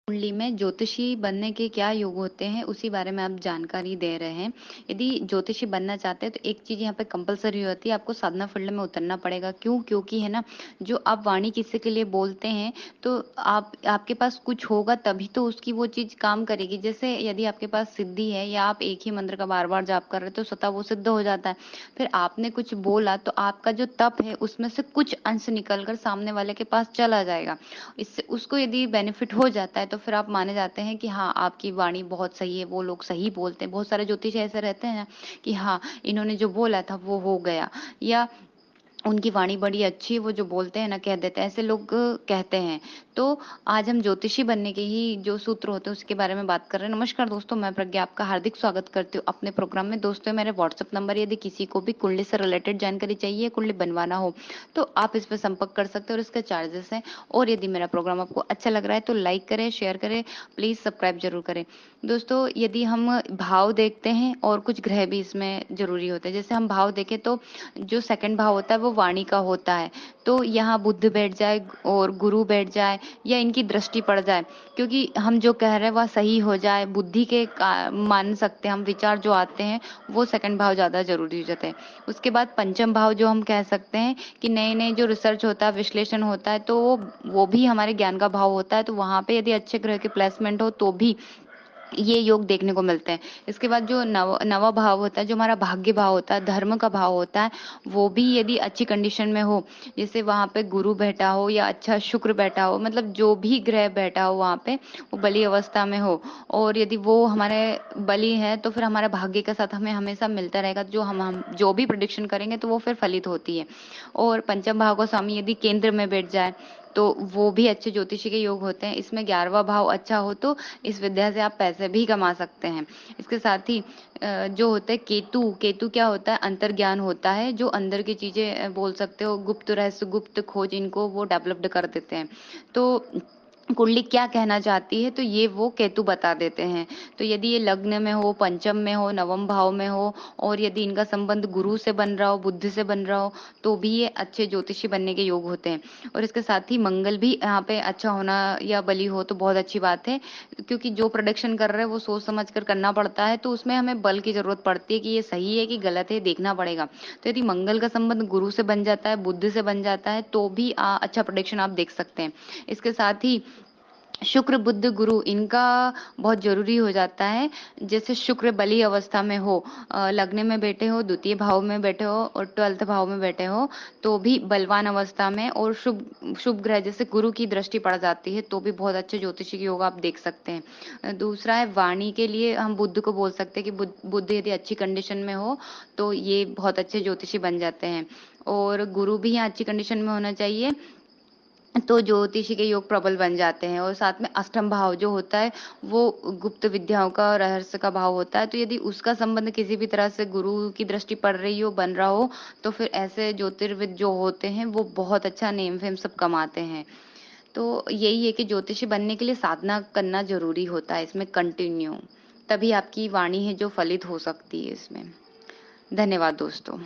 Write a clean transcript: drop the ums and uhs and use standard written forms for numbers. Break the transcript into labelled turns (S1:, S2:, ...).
S1: कुंडली में ज्योतिषी बनने के क्या योग होते हैं, उसी बारे में आप जानकारी दे रहे हैं। यदि ज्योतिषी बनना चाहते हैं, तो एक चीज़ यहाँ पे कंपल्सरी होती है, आपको साधना फील्ड में उतरना पड़ेगा। क्यों? क्योंकि है ना, जो आप वाणी किसी के लिए बोलते हैं, तो आप आपके पास कुछ होगा तभी तो उसकी वो चीज़ काम करेगी। जैसे यदि आपके पास सिद्धि है या आप एक ही मंत्र का बार-बार जाप कर रहे हो, तो स्वतः वो सिद्ध हो जाता है। फिर आपने कुछ बोला, तो आपका जो तप है, उसमें से कुछ अंश निकल कर सामने वाले के पास चला जाएगा। इससे उसको यदि बेनिफिट हो जाता है, तो फिर आप माने जाते हैं कि हाँ, आपकी वाणी बहुत सही है, वो लोग सही बोलते हैं। बहुत सारे ज्योतिषी ऐसे रहते हैं ना कि हाँ, इन्होंने जो बोला था वो हो गया, या उनकी वाणी बड़ी अच्छी है, वो जो बोलते हैं ना कह देते हैं, ऐसे लोग कहते हैं। तो आज हम ज्योतिषी बनने के ही जो सूत्र होते हैं उसके बारे में बात कर रहे हैं। नमस्कार दोस्तों, मैं प्रज्ञा आपका हार्दिक स्वागत करती हूँ अपने प्रोग्राम में। दोस्तों, मेरे व्हाट्सएप नंबर, यदि किसी को भी कुंडली से रिलेटेड जानकारी चाहिए, कुंडली बनवाना हो, तो आप इस पे संपर्क कर सकते हो और इसके चार्जेस हैं। और यदि मेरा प्रोग्राम आपको अच्छा लग रहा है तो लाइक करें, शेयर करें, प्लीज़ सब्सक्राइब ज़रूर करें। दोस्तों, यदि हम भाव देखते हैं और कुछ ग्रह भी इसमें ज़रूरी होते हैं। जैसे हम भाव देखें तो जो सेकंड भाव होता है वो वाणी का होता है। तो यहाँ बुध बैठ जाए और गुरु बैठ जाए या इनकी दृष्टि पड़ जाए, क्योंकि हम जो कह रहे हैं वह सही हो जाए, बुद्धि के मान सकते हैं हम, विचार जो आते हैं वो सेकंड भाव ज़्यादा ज़रूरी हो जाते हैं। उसके बाद पंचम भाव जो हम कह सकते हैं कि नए-नए जो रिसर्च होता है, विश्लेषण होता है, तो वो भी हमारे ज्ञान का भाव होता है। तो वहाँ पे यदि अच्छे ग्रह की प्लेसमेंट हो तो भी ये योग देखने को मिलते हैं। इसके बाद जो नवा भाव होता है, जो हमारा भाग्य भाव होता है, धर्म का भाव होता है, वो भी यदि अच्छी कंडीशन में हो, जैसे वहाँ पे गुरु बैठा हो या अच्छा शुक्र बैठा हो, मतलब जो भी ग्रह बैठा हो वहाँ पे, वो बली अवस्था में हो, और यदि वो हमारे बली है, तो फिर हमारे भाग्य के साथ हमें हमेशा मिलता रहेगा। जो हम जो भी प्रेडिक्शन करेंगे, तो वो फिर फलित होती है। और पंचम भाव का स्वामी यदि केंद्र में बैठ जाए, तो वो भी अच्छे ज्योतिषी के योग होते हैं। इसमें 11वां भाव अच्छा हो तो इस विद्या से आप पैसे भी कमा सकते हैं। इसके साथ ही जो होता है केतु, केतु क्या होता है? अंतर्ज्ञान होता है, जो अंदर की चीज़ें बोल सकते हो, गुप्त रहस्य, गुप्त खोज, इनको वो डेवलप्ड कर देते हैं। तो कुंडली क्या कहना चाहती है, तो ये वो केतु बता देते हैं। तो यदि ये लग्न में हो, पंचम में हो, नवम भाव में हो, और यदि इनका संबंध गुरु से बन रहा हो, बुध से बन रहा हो, तो भी ये अच्छे ज्योतिषी बनने के योग होते हैं। और इसके साथ ही मंगल भी यहाँ पे अच्छा होना या बली हो तो बहुत अच्छी बात है, क्योंकि जो प्रोडिक्शन कर रहे हैं वो सोच समझ कर करना पड़ता है, तो उसमें हमें बल की ज़रूरत पड़ती है कि ये सही है कि गलत है, देखना पड़ेगा। तो यदि मंगल का संबंध गुरु से बन जाता है, बुध से बन जाता है, तो भी अच्छा प्रोडिक्शन आप देख सकते हैं। इसके साथ ही शुक्र, बुध, गुरु, इनका बहुत ज़रूरी हो जाता है। जैसे शुक्र बली अवस्था में हो, लग्न में बैठे हो, द्वितीय भाव में बैठे हो और 12th भाव में बैठे हो, तो भी बलवान अवस्था में, और शुभ शुभ ग्रह जैसे गुरु की दृष्टि पड़ जाती है, तो भी बहुत अच्छे ज्योतिषी के योग आप देख सकते हैं। दूसरा है वाणी के लिए हम बुध को बोल सकते हैं कि बुध बुध यदि अच्छी कंडीशन में हो, तो ये बहुत अच्छे ज्योतिषी बन जाते हैं। और गुरु भी यहाँ अच्छी कंडीशन में होना चाहिए, तो ज्योतिषी के योग प्रबल बन जाते हैं। और साथ में अष्टम भाव जो होता है, वो गुप्त विद्याओं का, रहस्य का भाव होता है। तो यदि उसका संबंध किसी भी तरह से गुरु की दृष्टि पड़ रही हो, बन रहा हो, तो फिर ऐसे ज्योतिर्विद जो होते हैं वो बहुत अच्छा नेम फेम सब कमाते हैं। तो यही है कि ज्योतिषी बनने के लिए साधना करना ज़रूरी होता है इसमें कंटिन्यू, तभी आपकी वाणी है जो फलित हो सकती है इसमें। धन्यवाद दोस्तों।